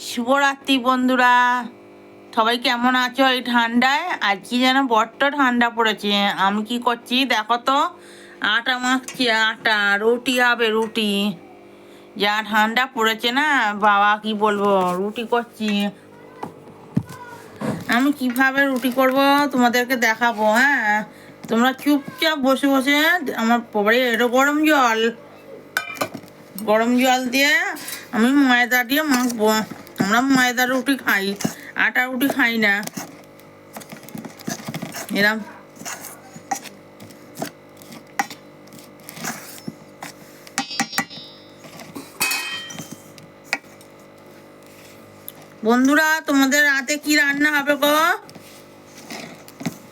শুভরাত্রি বন্ধুরা, সবাই কেমন আছো? এই ঠান্ডায় আজকে যেন বড্ড ঠান্ডা পড়েছে। আমি কি করছি দেখো তো, আটা মাখছি। আটা রুটি হবে, রুটি। যা ঠান্ডা পড়েছে না বাবা, কি বলবো, রুটি করছি। আমি কিভাবে রুটি করব তোমাদেরকে দেখাবো। হ্যাঁ, তোমরা চুপচাপ বসে বসে আমার পরে এলো গরম জল, গরম জল দিয়ে আমি ময়দা দিয়ে মাখবো। আমরা ময়দা রুটি খাই, আটা রুটি খাই না। এরম বন্ধুরা, তোমাদের রাতে কি রান্না হবে গো?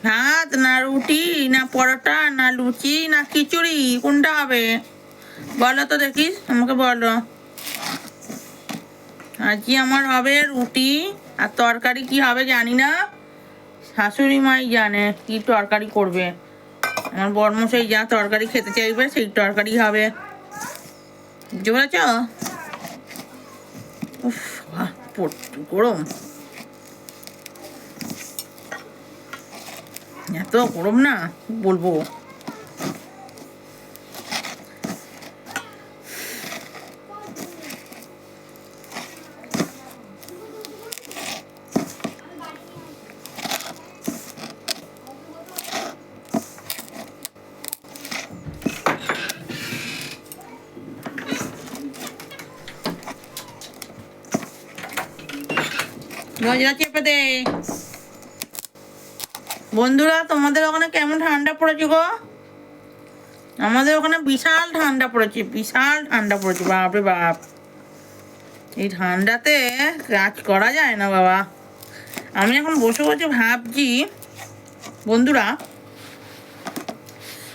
ভাত না রুটি না পরোটা না লুচি না খিচুড়ি, কোনটা হবে বলো তো দেখি, আমাকে বলো। আজকে আমার হবে রুটি, আর তরকারি কি হবে জানি না, শাশুড়ি মাই জানে কি তরকারি করবে। আমার বড়মশাই যা তরকারি খেতে চাইবে সেই তরকারি হবে, বুঝতে পেরেছ? উফ, গরম, এত গরম না বলবো। মজা চেপে দে। বন্ধুরা, তোমাদের ওখানে কেমন ঠান্ডা পড়েছে গো? আমাদের ওখানে বিশাল ঠান্ডা পড়েছে, বিশাল ঠান্ডা পড়েছে, বাপরে বাপ। এই ঠান্ডাতে কাজ করা যায় না বাবা। আমি এখন বসে বসে ভাবছি বন্ধুরা,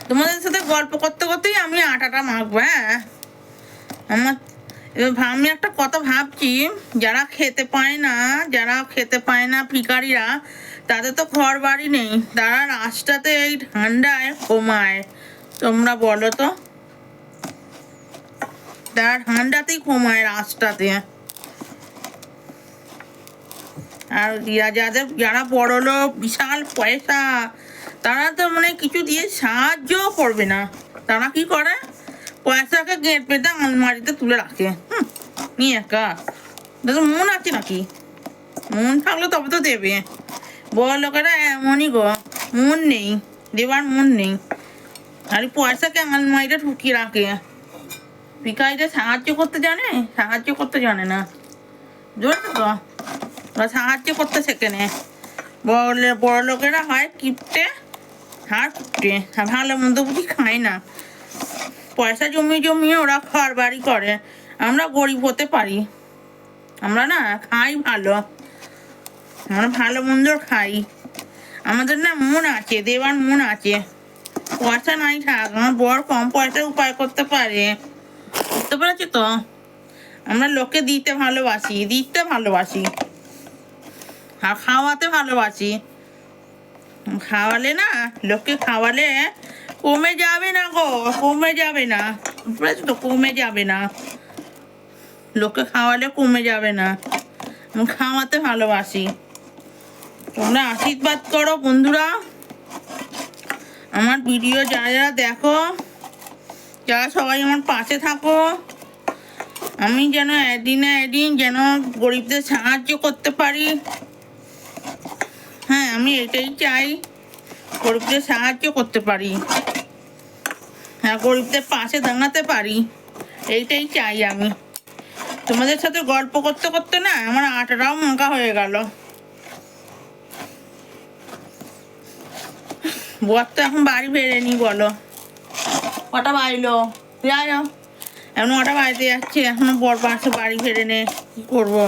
তোমাদের সাথে গল্প করতে করতেই আমি আটাটা মাখবো। হ্যাঁ, আমার আমি একটা কথা ভাবছি, যারা খেতে পায় না ভিখারিরা, তাদের তো ঘর বাড়ি নেই, তারা রাস্তাতে এই ঠান্ডায় ঘুমায়। তোমরা বলো তো, তারা ঠান্ডাতেই ঘুমায় রাস্তাতে। আর যারা বড় লোক, বিশাল পয়সা, তারা তো মানে কিছু দিয়ে সাহায্যও করবে না। তারা কি করে, পয়সাকে গেঁট পেতে আলমারিতে তুলে রাখে। নিয়ে একা তাদের মন আছে নাকি? মন থাকলে তবে তো দেবে। বড় লোকেরা এমনই গো, মন নেই, দেবার মন নেই। আর পয়সাকে আলমারিতে ঢুকিয়ে রাখে। ভিখারিটা সাহায্য করতে জানে না, বুঝতে তো? ওরা সাহায্য করতে শেখে নে। বড় লোকেরা হয় কিপটে, আর কিপটে, ভালো মন্দ বুঝি খায় না। পয়সা জমিয়ে ওরা ঘর বাড়ি করে। আমরা গরিব হতে পারি, আমরা না খাই ভালো, আমরা ভালো মন্দ খাই। আমাদের না মন আছে, দেওয়ার মন আছে। পয়সা নাই থাক, আমার বর কম পয়সায় উপায় করতে পারে, বুঝতে পেরেছি তো? আমরা লোককে দিতে ভালোবাসি আর খাওয়াতে ভালোবাসি। খাওয়ালে না, লোককে খাওয়ালে কমে যাবে না গো, কমে যাবে না, বুঝতে তো? কমে যাবে না, লোককে খাওয়ালে কমে যাবে না। আমি খাওয়াতে ভালোবাসি। তোমরা আশীর্বাদ করো বন্ধুরা, আমার ভিডিও যারা দেখো, যারা সবাই আমার পাশে থাকো। আমি যেন একদিন না একদিন যেন গরিবদের সাহায্য করতে পারি। হ্যাঁ, আমি এটাই চাই, গরিবদের সাহায্য করতে পারি, হ্যাঁ, গরিবদের পাশে দাঁড়াতে পারি, এইটাই চাই আমি। তোমাদের সাথে গল্প করতে করতে না আমার আটাটাও মাখা হয়ে গেল। বর তো এখন বাড়ি ফেরেনি, বলো কটা বাড়িলো? যাই হোক, এখন ওটা বাড়িতে যাচ্ছে, এখনো বর পাশে বাড়ি ফেরে নে, কি করবো?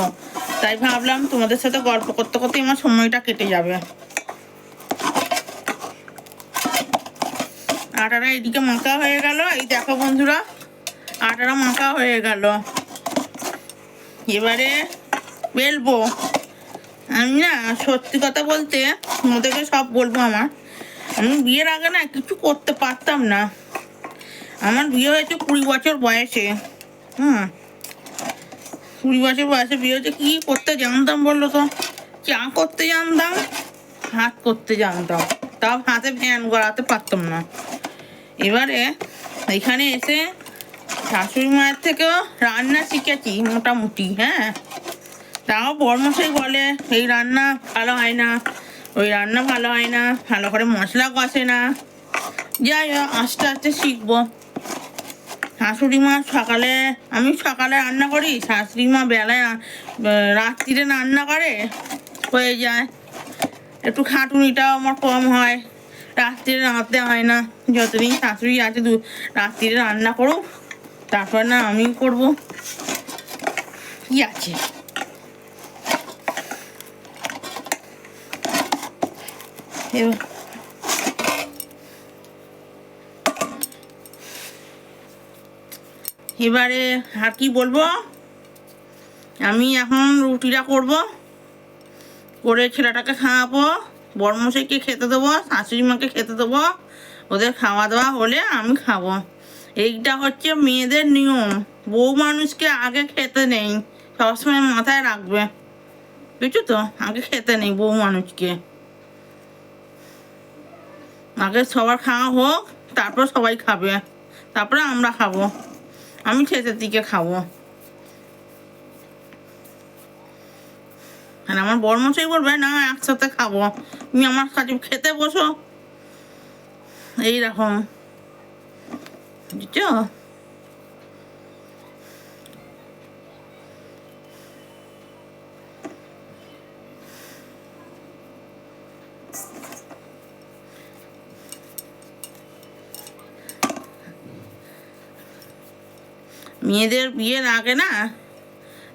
তাই ভাবলাম তোমাদের সাথে গল্প করতে করতে আমার সময়টা কেটে যাবে। আটাটা এদিকে মাখা হয়ে গেল, এই দেখো বন্ধুরা, আটাটা মাখা হয়ে গেল। এবারে বেলবো। আমি না সত্যি কথা বলতে ওদেরকে সব বলবো, আমি বিয়ের আগে না কিছু করতে পারতাম না। আমার বিয়ে হয়েছে 20 বছর বয়সে। 20 বছর বয়সে বিয়ে হচ্ছে, কী করতে জানতাম বললো তো? চা করতে জানতাম, হাত করতে জানতাম, তাও হাতে ফ্যান গড়াতে পারতাম না। এবারে এখানে এসে শাশুড়ি মায়ের থেকেও রান্না শিখেছি মোটামুটি। হ্যাঁ, তাও বড়মশাই বলে এই রান্না ভালো হয় না, ওই রান্না ভালো হয় না, ভালো করে মশলা কষে না। যাই হোক, আস্তে আস্তে শিখবো। শাশুড়ি মা সকালে, আমি সকালে রান্না করি, শাশুড়ি মা বেলায় রাত্রিরে রান্না করে, হয়ে যায়। একটু খাটুনিটাও আমার কম হয়, রাত্রিরে রাঁধতে হয় না। যতদিন শাশুড়ি আছে রাত্রিরে রান্না করুক, তারপর না আমি করবো, কি আছে। এবারে আর কি বলবো, আমি এখন রুটিটা করব, করে ছেলেটাকে খাওয়াবো, বড়মশাইকে খেতে দেবো, শাশুড়ি মাকে খেতে দেবো। ওদের খাওয়া দাওয়া হলে আমি খাবো। এইটা হচ্ছে মেয়েদের নিয়ম, বউ মানুষকে আগে খেতে নেই, সবসময় মাথায় রাখবে, বুঝছো তো? আগে খেতে নেই বউ মানুষকে, আগে সবার খাওয়া হোক, তারপর সবাই খাবে, তারপরে আমরা খাবো। আমি শেষের দিকে খাবো। আর আমার বড়মশাই বলবে না একসাথে খাবো, তুমি আমার কাছে খেতে বসো, এইরকম, বুঝছো? মেয়েদের বিয়ের আগে না,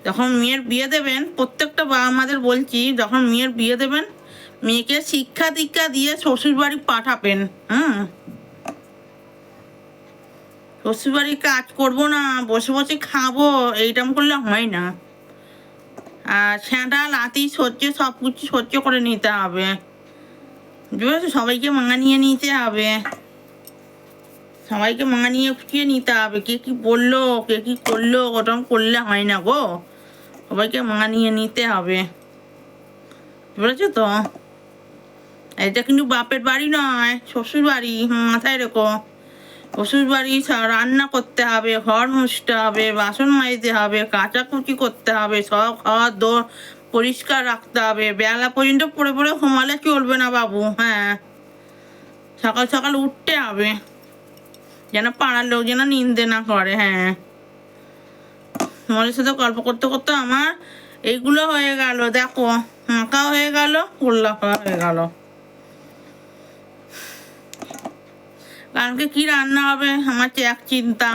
যখন মেয়ের বিয়ে দেবেন, প্রত্যেকটা বাবা মাদের বলছি, যখন মেয়ের বিয়ে দেবেন, মেয়েকে শিক্ষা দীক্ষা দিয়ে শ্বশুরবাড়ি পাঠাবেন। শ্বশুরবাড়ি কাজ করবো না, বসে বসে খাবো, এইরকম করলে হয় না। আর সেটা লাতি সহ্য, সব কিছু সহ্য করে নিতে হবে, বুঝেছো? সবাইকে মানিয়ে নিতে হবে, সবাইকে মানিয়ে ফুটিয়ে নিতে হবে। কে কি বললো, কে কি করলো, ওরকম করলে হয় না গো, সবাইকে মানিয়ে নিতে হবে, বুঝেছো তো? এটা কিন্তু বাপের বাড়ি নয়, শ্বশুর বাড়ি, মাথায় রেখো। শ্বশুর বাড়ি রান্না করতে হবে, ঘর মুছতে হবে, বাসন মাজতে হবে, কাচাকুচি করতে হবে, সব খাওয়ার দোর পরিষ্কার রাখতে হবে। বেলা পর্যন্ত পড়ে পড়ে ঘুমালে চলবে না বাবু। হ্যাঁ, সকাল সকাল উঠতে হবে, যেন পাড়ার লোক যেন নিন্দে না করে। হ্যাঁ, তোমাদের সাথে গল্প করতে করতে আমার এইগুলো হয়ে গেল, দেখো, মাখা হয়ে গেল, গোল্লা খাওয়া হয়ে গেল। কালকে কি রান্না হবে আমার এক চিন্তা।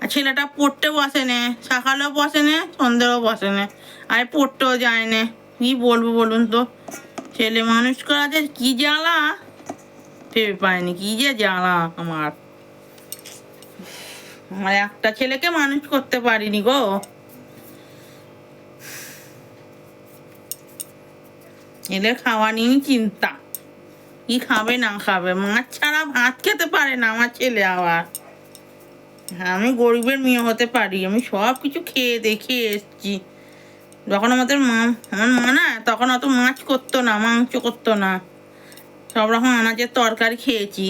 আর ছেলেটা পড়তে বসে নে, সকালেও বসে নে, সন্ধ্যেও বসে নে, আর পড়তেও যায় নে। কি বলবো বলুন তো, ছেলে মানুষ করা যে কি জ্বালা, ভেবে পাইনি কি যে জ্বালা আমার। আমার একটা ছেলেকে মানুষ করতে পারিনি গো। এদের খাওয়া নিয়ে চিন্তা, কি খাবে না খাবে। মাছ ছাড়া ভাত খেতে পারে না আমার ছেলে। আবার আমি গরিবের মেয়ে হতে পারি, আমি সব কিছু খেয়ে দেখে এসছি। যখন আমার মা না, তখন অত মাছ করতো না, মাংস করতো না, সব রকম আনাজের তরকারি খেয়েছি।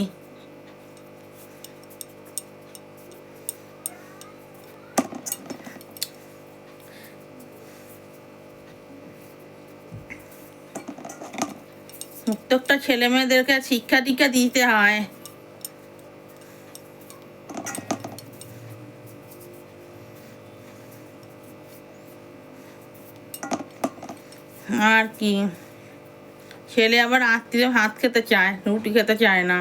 প্রত্যেকটা ছেলে মেয়েদেরকে শিক্ষা দীক্ষা দিতে হয়। আর কি, ছেলে আবার রাত্রিরে ভাত খেতে চায়, রুটি খেতে চায় না।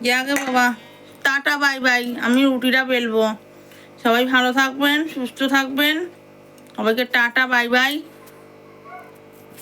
যাকে বাবা, টাটা বাই বাই, আমি রুটিটা বেলবো। সবাই ভালো থাকবেন, সুস্থ থাকবেন, সবাইকে টাটা বাই বাই।